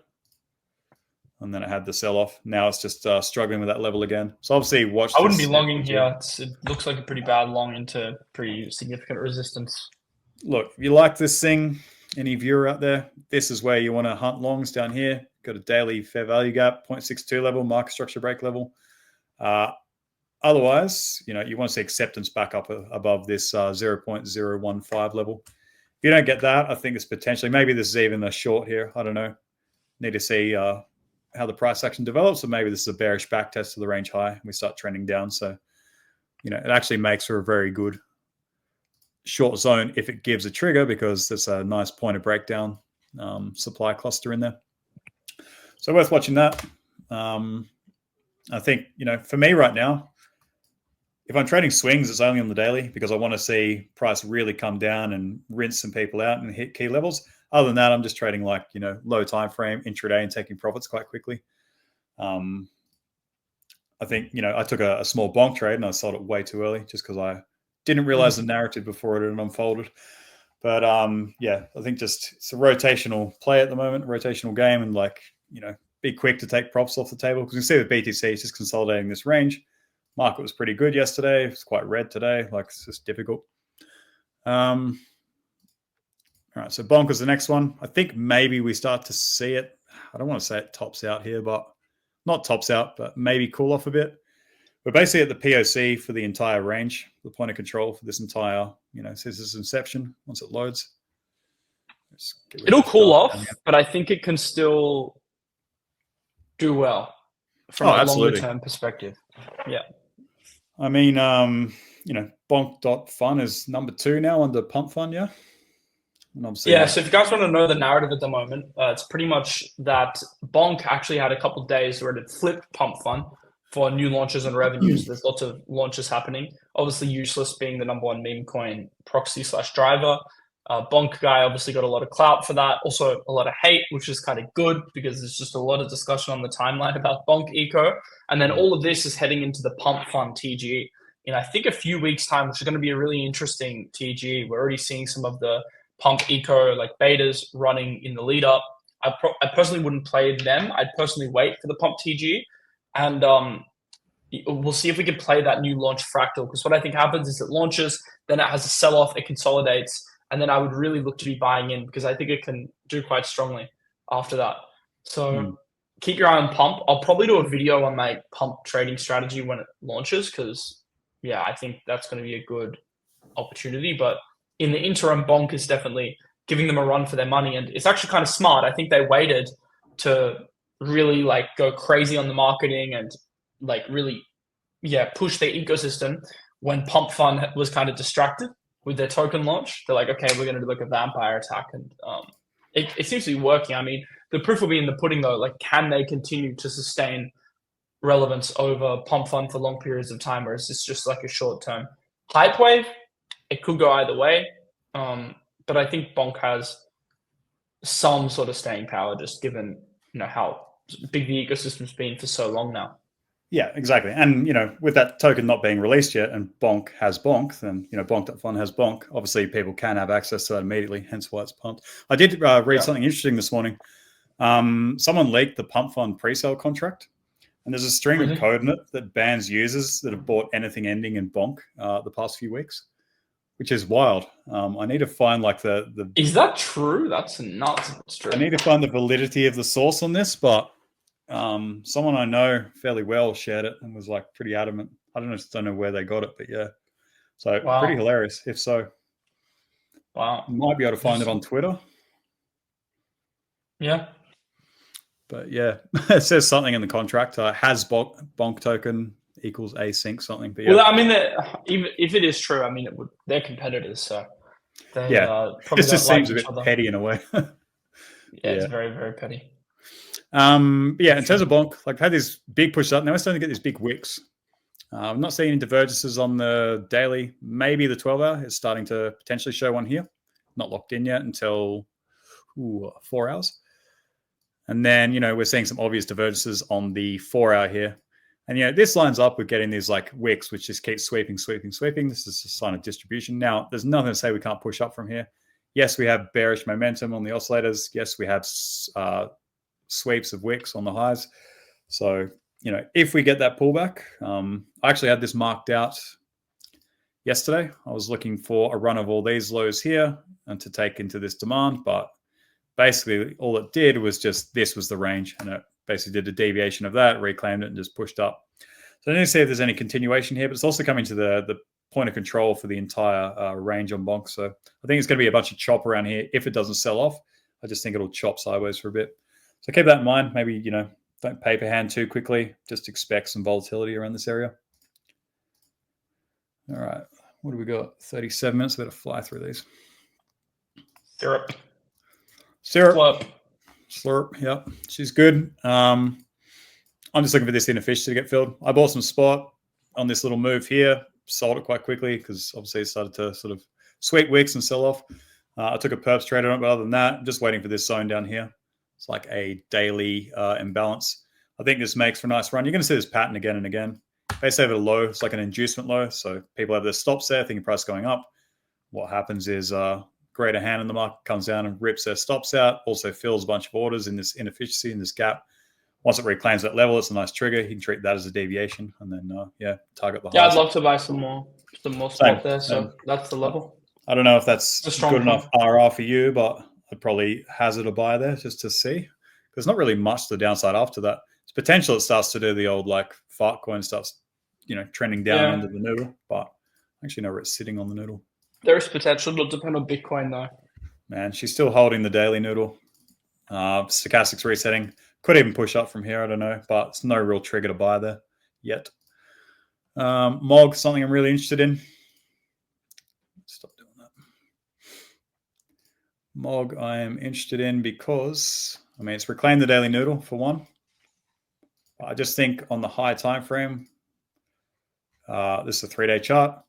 and then it had the sell off. Now it's just struggling with that level again. So obviously, watch. I wouldn't be longing here. It looks like a pretty bad long into pretty significant resistance. Look, if you like this thing, any viewer out there, this is where you want to hunt longs down here. Got a daily fair value gap, 0.62 level, market structure break level. Otherwise, you want to see acceptance back up above this 0.015 level. If you don't get that, I think it's potentially, maybe this is even a short here. I don't know. Need to see how the price action develops, or maybe this is a bearish back test to the range high and we start trending down. So, it actually makes for a very good short zone if it gives a trigger, because there's a nice point of breakdown supply cluster in there. So worth watching that. I think, for me right now, if I'm trading swings, it's only on the daily, because I want to see price really come down and rinse some people out and hit key levels. Other than that, I'm just trading like, low time frame intraday and taking profits quite quickly. I think, I took a small bonk trade and I sold it way too early just because I didn't realize the narrative before it had unfolded. But I think just it's a rotational play at the moment, rotational game, and be quick to take props off the table, because you see with BTC, it's just consolidating this range. Market was pretty good yesterday. It's quite red today. It's just difficult. All right, so Bonk is the next one. I think maybe we start to see it. I don't want to say it tops out here, but not tops out, but maybe cool off a bit. We're basically at the POC for the entire range, the point of control for this entire, since its inception, once it loads. It'll cool off, but I think it can still do well from a longer-term perspective. Yeah. I mean, Bonk.fun is number 2 now under pump.fun, yeah? So if you guys want to know the narrative at the moment, it's pretty much that Bonk actually had a couple of days where it flipped pump.fun for new launches and revenues. There's lots of launches happening. Obviously, Useless being the number 1 meme coin proxy/driver. Bonk guy obviously got a lot of clout for that. Also, a lot of hate, which is kind of good, because there's just a lot of discussion on the timeline about Bonk Eco. And then all of this is heading into the pump.fun TGE in, I think, a few weeks' time, which is going to be a really interesting TGE. We're already seeing some of the pump eco betas running in the lead up. I personally wouldn't play them. I'd personally wait for the pump TGE, and we'll see if we can play that new launch fractal, because what I think happens is it launches, then it has a sell off, it consolidates, and then I would really look to be buying in, because I think it can do quite strongly after that. So keep your eye on pump. I'll probably do a video on my pump trading strategy when it launches, because I think that's going to be a good opportunity. But in the interim, Bonk is definitely giving them a run for their money, and it's actually kind of smart. I think they waited to really go crazy on the marketing and really push their ecosystem when pump.fun was kind of distracted with their token launch. They're like, okay, we're going to do a vampire attack, and it seems to be working. I mean, the proof will be in the pudding, though. Can they continue to sustain relevance over pump.fun for long periods of time, or is this just like a short-term hype wave? It could go either way, but I think Bonk has some sort of staying power, just given how big the ecosystem's been for so long now. Yeah, exactly. And, with that token not being released yet and Bonk has Bonk, then, Bonk.fun has Bonk. Obviously, people can have access to that immediately, hence why it's pumped. I did read something interesting this morning. Someone leaked the pump.fun pre-sale contract, and there's a string of code in it that bans users that have bought anything ending in Bonk the past few weeks, which is wild. I need to find the... Is that true? That's nuts. It's true. I need to find the validity of the source on this, but someone I know fairly well shared it and was pretty adamant. I don't know where they got it, but yeah. So Pretty hilarious, if so. Wow. You might be able to find it on Twitter. Yeah. But yeah, it says something in the contract. Has Bonk token equals async something. But yeah. Well, I mean, even if it is true, I mean, they're competitors, so they it just seems a bit petty in a way. Yeah, it's very, very petty. In terms of Bonk, had this big push up. Now we're starting to get these big wicks. I'm not seeing any divergences on the daily. Maybe the 12-hour is starting to potentially show one here. Not locked in yet until 4 hours. And then, we're seeing some obvious divergences on the 4-hour here. And, this lines up with getting these wicks, which just keep sweeping. This is a sign of distribution. Now, there's nothing to say we can't push up from here. Yes, we have bearish momentum on the oscillators. Yes, we have sweeps of wicks on the highs. So, if we get that pullback, I actually had this marked out yesterday. I was looking for a run of all these lows here and to take into this demand, but basically all it did was just, this was the range, and it basically did a deviation of that, reclaimed it, and just pushed up. So I need to see if there's any continuation here, but it's also coming to the point of control for the entire range on Bonk. So I think it's going to be a bunch of chop around here. If it doesn't sell off, I just think it'll chop sideways for a bit. So keep that in mind. Maybe, don't paper hand too quickly. Just expect some volatility around this area. All right. What do we got? 37 minutes. We've got to fly through these. Syrup. Slurp. Yep. She's good. I'm just looking for this inefficiency to get filled. I bought some spot on this little move here. Sold it quite quickly because obviously it started to sort of sweep wicks and sell off. I took a perps trade on it, but other than that, I'm just waiting for this zone down here. It's like a daily imbalance. I think this makes for a nice run. You're going to see this pattern again and again. Base over the low, it's like an inducement low. So people have their stops there, thinking price going up. What happens is greater hand in the market comes down and rips their stops out, also fills a bunch of orders in this inefficiency, in this gap. Once it reclaims that level, it's a nice trigger. You can treat that as a deviation and then, target the highs. Yeah, I'd love to buy some more spot there. So that's the level. I don't know if that's good enough RR for you, but I'd probably hazard a buy there just to see. There's not really much to the downside after that. It's potential it starts to do the old fart coin starts, trending down under the noodle, but I actually know where it's sitting on the noodle. There is potential. It'll depend on Bitcoin though. Man, she's still holding the daily noodle. Stochastics resetting. Could even push up from here, I don't know, but it's no real trigger to buy there yet. MOG, something I'm really interested in. Stop doing that. MOG I am interested in because, it's reclaimed the daily noodle for one. I just think on the high time frame, this is a 3-day chart.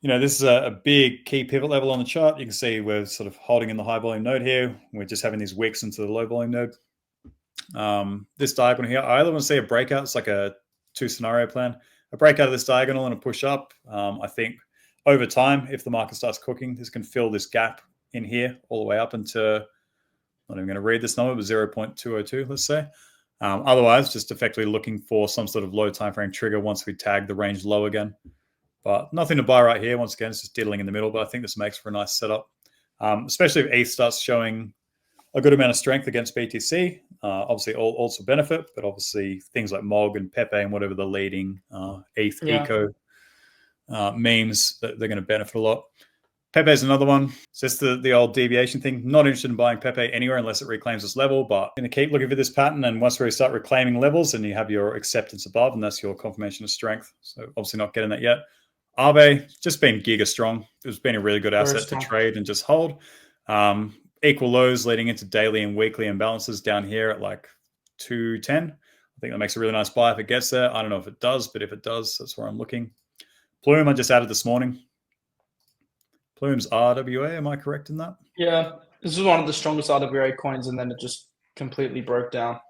This is a big key pivot level on the chart. You can see we're sort of holding in the high volume node here. We're just having these wicks into the low volume node. This diagonal here, I either want to see a breakout. It's like a 2-scenario plan. A breakout of this diagonal and a push up. I think over time, if the market starts cooking, this can fill this gap in here all the way up into, I'm not even going to read this number, but 0.202, let's say. Otherwise, just effectively looking for some sort of low time frame trigger once we tag the range low again. But nothing to buy right here. Once again, it's just diddling in the middle, but I think this makes for a nice setup, especially if ETH starts showing a good amount of strength against BTC. Obviously, also benefit, but obviously things like MOG and Pepe and whatever the leading ETH eco memes, they're going to benefit a lot. Pepe is another one. It's just the old deviation thing. Not interested in buying Pepe anywhere unless it reclaims this level, but going to keep looking for this pattern. And once we start reclaiming levels, and you have your acceptance above, and that's your confirmation of strength. So obviously not getting that yet. Aave, just been giga strong. It's been a really good asset to trade and just hold. Equal lows leading into daily and weekly imbalances down here at 210. I think that makes a really nice buy if it gets there. I don't know if it does, but if it does, that's where I'm looking. Plume I just added this morning. Plume's RWA, am I correct in that? Yeah, this is one of the strongest RWA coins, and then it just completely broke down.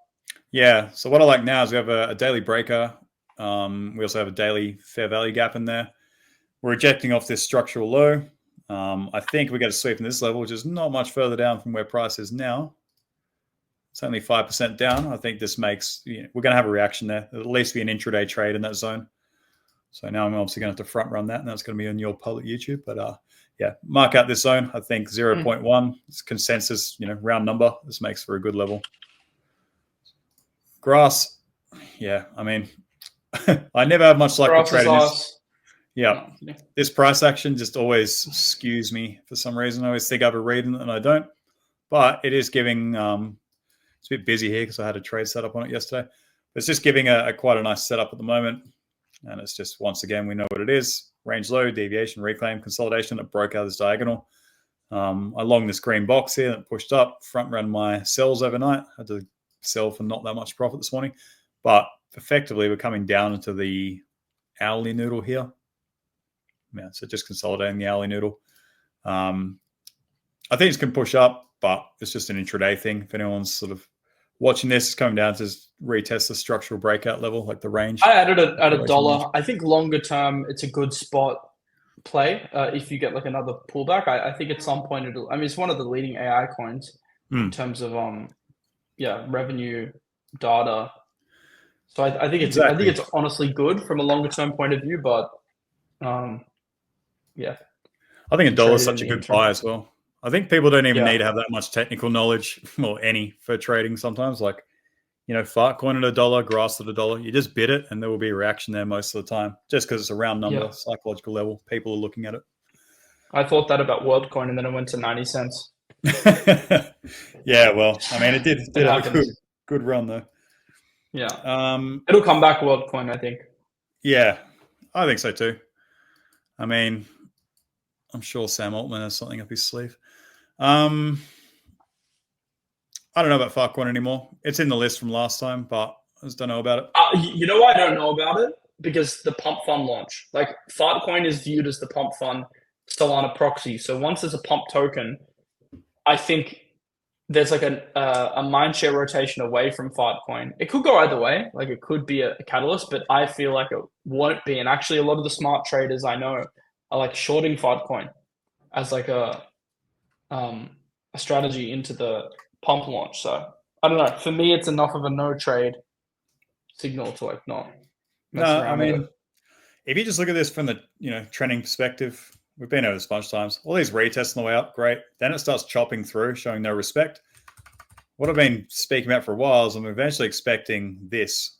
Yeah, so what I like now is we have a daily breaker. We also have a daily fair value gap in there. We're ejecting off this structural low. I think we get a sweep in this level, which is not much further down from where price is now. It's only 5% down. I think this makes, we're going to have a reaction there. It'll at least be an intraday trade in that zone. So now I'm obviously going to have to front run that, and that's going to be on your public YouTube. But yeah, mark out this zone. I think 0.1 is consensus, round number. This makes for a good level. Grass, yeah, I mean, I never have much luck with trading this. Yeah, this price action just always skews me for some reason. I always think I have a read and I don't. But it is giving, it's a bit busy here because I had a trade set up on it yesterday. But it's just giving quite a nice setup at the moment. And it's just, once again, we know what it is. Range low, deviation, reclaim, consolidation. It broke out this diagonal. I long this green box here that pushed up, front ran my sells overnight. I had to sell for not that much profit this morning. But effectively, we're coming down into the hourly noodle here. Yeah, so just consolidating the hourly noodle. I think it's going to push up, but it's just an intraday thing. If anyone's sort of watching this, it's coming down to retest the structural breakout level, like the range. I added it at $1. Range. I think longer term, it's a good spot play if you get like another pullback. I think at some point it'll. I mean, it's one of the leading AI coins in terms of revenue data. So I think it's I think it's honestly good from a longer term point of view, but yeah. I think $1 is such a good buy as well. I think people don't even need to have that much technical knowledge or any for trading sometimes. Like, fart coin at $1, grass at $1. You just bid it and there will be a reaction there most of the time just because it's a round number, psychological level. People are looking at it. I thought that about WorldCoin and then it went to 90 cents. Yeah, well, I mean, it did have a good run though. Yeah. It'll come back WorldCoin, I think. Yeah, I think so too. I mean, I'm sure Sam Altman has something up his sleeve. I don't know about Farcoin anymore. It's in the list from last time, but I just don't know about it. You know why I don't know about it? Because the pump.fun launch. Like, Farcoin is viewed as the pump.fun Solana proxy. So once there's a pump token, I think there's like a mindshare rotation away from Farcoin. It could go either way. Like, it could be a catalyst, but I feel like it won't be. And actually, a lot of the smart traders I know are like shorting Farcoin as like a strategy into the pump launch. So I don't know. For me, it's enough of a no trade signal to like not. No, I mean, if you just look at this from the trending perspective, we've been over this a bunch of times. All these retests on the way up, great. Then it starts chopping through, showing no respect. What I've been speaking about for a while is I'm eventually expecting this.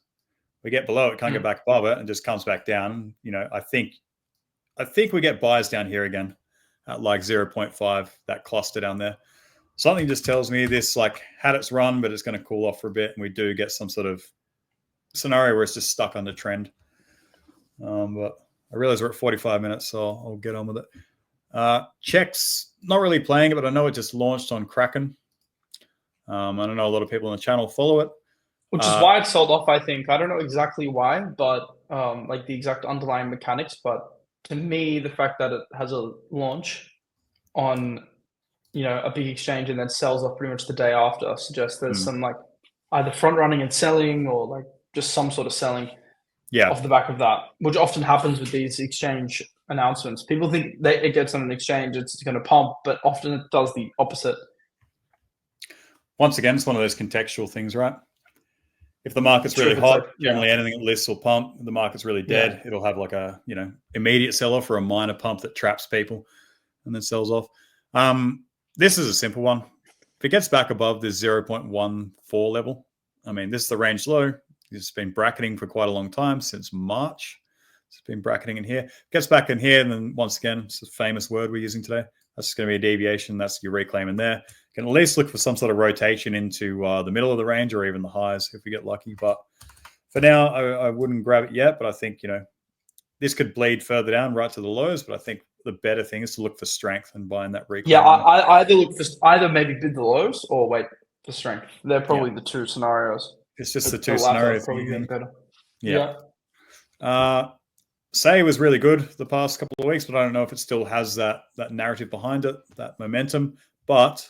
We get below it, can't get back above it, and just comes back down. I think we get buys down here again at like 0.5, that cluster down there. Something just tells me this like had its run, but it's going to cool off for a bit, and we do get some sort of scenario where it's just stuck under trend. But I realize we're at 45 minutes, so I'll get on with it. Checks, not really playing it, but I know it just launched on Kraken. I don't know a lot of people on the channel follow it. Which is why it sold off, I think. I don't know exactly why, but like the exact underlying mechanics. But to me, the fact that it has a launch on, a big exchange and then sells off pretty much the day after suggests there's some like either front running and selling or like just some sort of selling off the back of that, which often happens with these exchange announcements. People think that it gets on an exchange, it's going to pump, but often it does the opposite. Once again, it's one of those contextual things, right? If the market's really hot, generally anything that lifts will pump. If the market's really dead, it'll have like a immediate sell-off or a minor pump that traps people and then sells off. This is a simple one. If it gets back above this 0.14 level, I mean, this is the range low. It's been bracketing for quite a long time, since March. It's been bracketing in here. It gets back in here, and then once again, it's a famous word we're using today. That's going to be a deviation. That's your reclaim in there. You can at least look for some sort of rotation into the middle of the range or even the highs if we get lucky. But for now, I wouldn't grab it yet. But I think, this could bleed further down right to the lows. But I think the better thing is to look for strength and buying that reclaim. Yeah, I either look for either maybe bid the lows or wait for strength. They're probably the two scenarios. It's just the The two latter scenarios probably again. getting better. Yeah. Yeah. Say was really good the past couple of weeks, but I don't know if it still has that narrative behind it, that momentum. But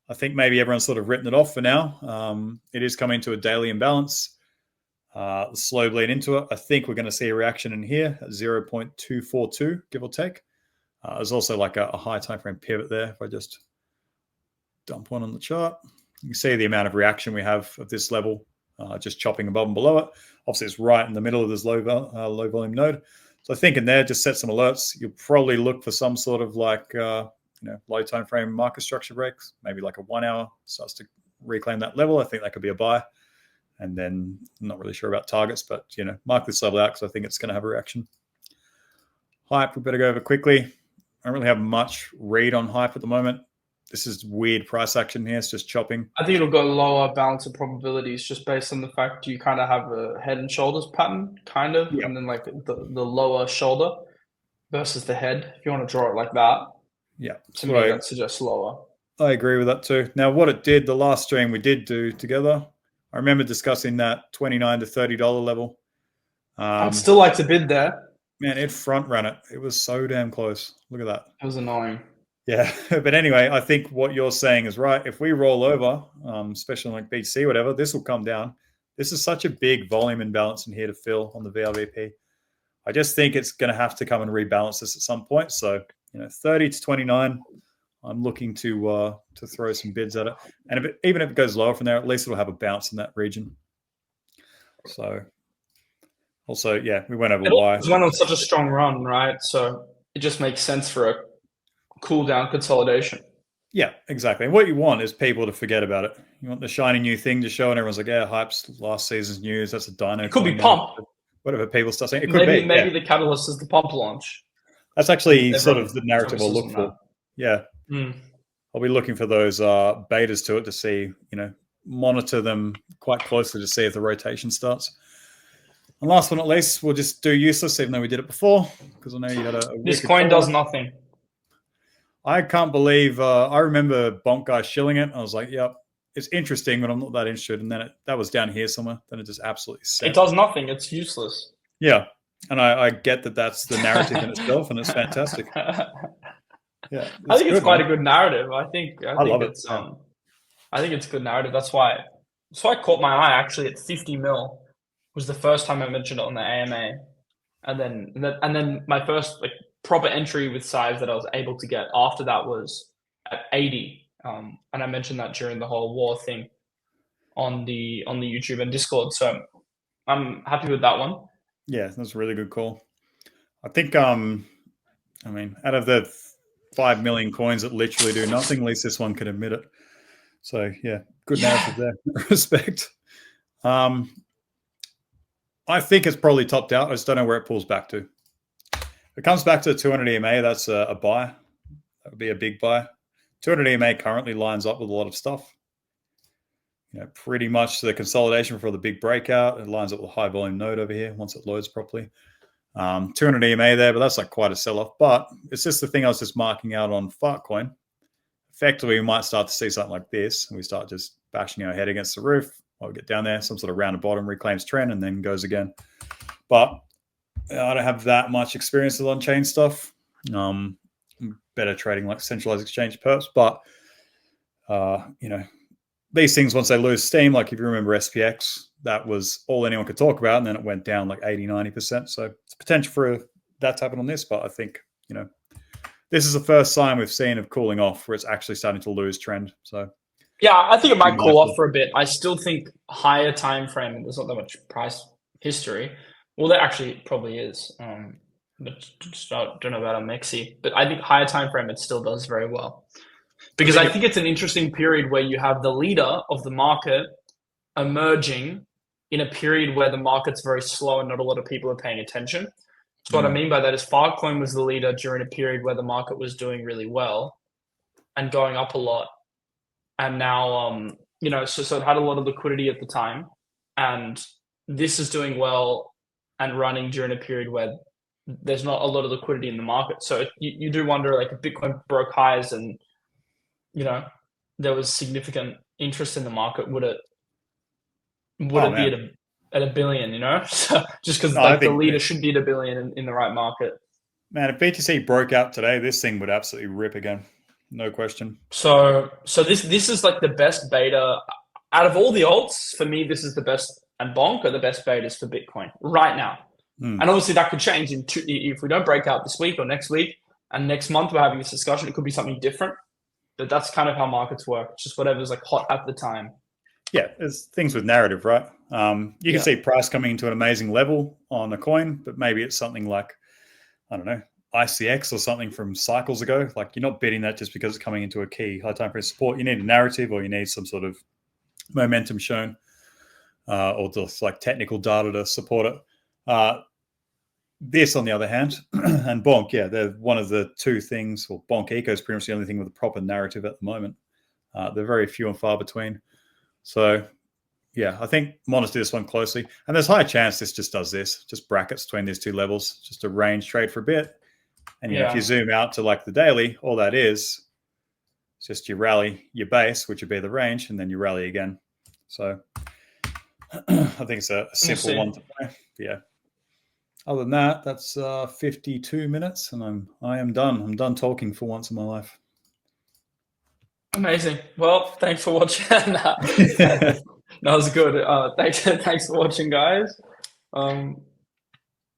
I think maybe everyone's sort of written it off for now. It is coming to a daily imbalance. Slow bleed into it. I think we're going to see a reaction in here at 0.242, give or take. There's also like a high time frame pivot there. If I just dump one on the chart, you can see the amount of reaction we have at this level, just chopping above and below it. Obviously, it's right in the middle of this low volume node. So I think in there, just set some alerts. You'll probably look for some sort of like low time frame market structure breaks, maybe like a 1 hour starts to reclaim that level. I think that could be a buy. And then I'm not really sure about targets, but mark this level out because I think it's going to have a reaction. Hype, we better go over quickly. I don't really have much read on hype at the moment. This is weird price action here. It's just chopping. I think it'll go lower balance of probabilities just based on the fact you kind of have a head and shoulders pattern, kind of, Yep. and then like the lower shoulder versus the head, if you want to draw it like that. Yeah. To me, that suggests lower. I agree with that too. Now, what it did, the last stream we did do together, I remember discussing that $29 to $30 level. I'd still like to bid there. Man, it front ran it. It was so damn close. Look at that. It was annoying. Yeah, but anyway, I think what you're saying is right. If we roll over, especially like BTC, whatever, this will come down. This is such a big volume imbalance in here to fill on the VRVP. I just think it's going to have to come and rebalance this at some point. So, 30 to 29, I'm looking to throw some bids at it. And even if it goes lower from there, at least it'll have a bounce in that region. So, also, yeah, we went over why. It went on such a strong run, right? So it just makes sense for a cool down consolidation. Yeah, exactly. And what you want is people to forget about it. You want the shiny new thing to show, and everyone's like, "Yeah, hype's last season's news. That's a dino." It could be pump. Whatever people start saying, it could be. Maybe yeah. The catalyst is the pump launch. That's actually sort of the narrative I'll look for. That. Yeah, I'll be looking for those betas to it to see, monitor them quite closely to see if the rotation starts. And last but not least, we'll just do useless, even though we did it before, because I know you had a this coin does nothing. I can't believe I remember Bonk guy shilling it. I was like, yep, it's interesting, but I'm not that interested. And then that was down here somewhere. Then it just absolutely set. It does nothing. It's useless. Yeah. And I get that that's the narrative in itself, and it's fantastic. Yeah, I think it's quite a good narrative. I think it's yeah. I think it's a good narrative. That's why it caught my eye actually at 50 mil was the first time I mentioned it on the AMA. And then my first proper entry with size that I was able to get after that was at 80. And I mentioned that during the whole war thing on the YouTube and Discord. So I'm happy with that one. Yeah, that's a really good call. I think out of the 5 million coins that literally do nothing, at least this one can admit it. So yeah, good narrative there. Respect. I think it's probably topped out. I just don't know where it pulls back to. If it comes back to 200 EMA, that's a buy. That would be a big buy. 200 EMA currently lines up with a lot of stuff. Pretty much the consolidation for the big breakout. It lines up with a high volume node over here once it loads properly. 200 EMA there, but that's like quite a sell-off. But it's just the thing I was just marking out on Fartcoin. Effectively, we might start to see something like this, and we start just bashing our head against the roof. While we get down there, some sort of rounded bottom, reclaims trend, and then goes again. But I don't have that much experience with on-chain stuff. Better trading like centralized exchange perps, but these things, once they lose steam, like if you remember SPX, that was all anyone could talk about, and then it went down like 80-90%. So it's potential for that to happen on this, but I think this is the first sign we've seen of cooling off where it's actually starting to lose trend. So yeah, I think it might cool off for a bit. I still think higher time frame, and there's not that much price history. Well, there actually probably is, but just don't know about a Mexi. But I think higher time frame, it still does very well. Because I think it's an interesting period where you have the leader of the market emerging in a period where the market's very slow and not a lot of people are paying attention. So what I mean by that is Fartcoin was the leader during a period where the market was doing really well and going up a lot. And now, so it had a lot of liquidity at the time. And this is doing well and running during a period where there's not a lot of liquidity in the market. So you do wonder, like, if Bitcoin broke highs and there was significant interest in the market, would it would it be at a billion, you know? So just because No, I like the think leader should be at a billion in the right market. man, if BTC broke out today, this thing would absolutely rip again. No question. So this is like the best beta out of all the alts. For me, this is the best, and Bonk are the best betas for Bitcoin right now. Hmm. And obviously that could change if we don't break out this week or next week, and next month we're having this discussion. It could be something different. But that's kind of how markets work. It's just whatever's like hot at the time. Yeah, there's things with narrative, right? You can see price coming into an amazing level on a coin, but maybe it's something like, I don't know, ICX or something from cycles ago. Like you're not betting that just because it's coming into a key high time frame support. You need a narrative, or you need some sort of momentum shown, or just like technical data to support it. This, on the other hand, and Bonk, yeah, they're one of the two things, or Bonk Eco is pretty much the only thing with a proper narrative at the moment. They're very few and far between. So, yeah, I think monitor this one closely. And there's a high chance this just does this, just brackets between these two levels, just a range trade for a bit. And if you zoom out to like the daily, all that is just you rally your base, which would be the range, and then you rally again. So I think it's a simple one to play. Yeah. Other than that, that's 52 minutes, and I am done. I'm done talking for once in my life. Amazing. Well, thanks for watching. That was good. Thanks for watching, guys.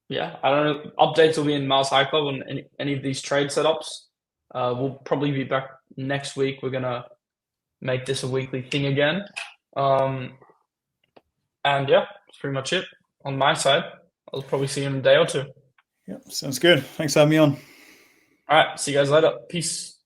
Yeah, I don't know. Updates will be in Mars High Club on any of these trade setups. We'll probably be back next week. We're gonna make this a weekly thing again. And yeah, that's pretty much it on my side. I'll probably see you in a day or two. Yep, sounds good. Thanks for having me on. All right, see you guys later. Peace.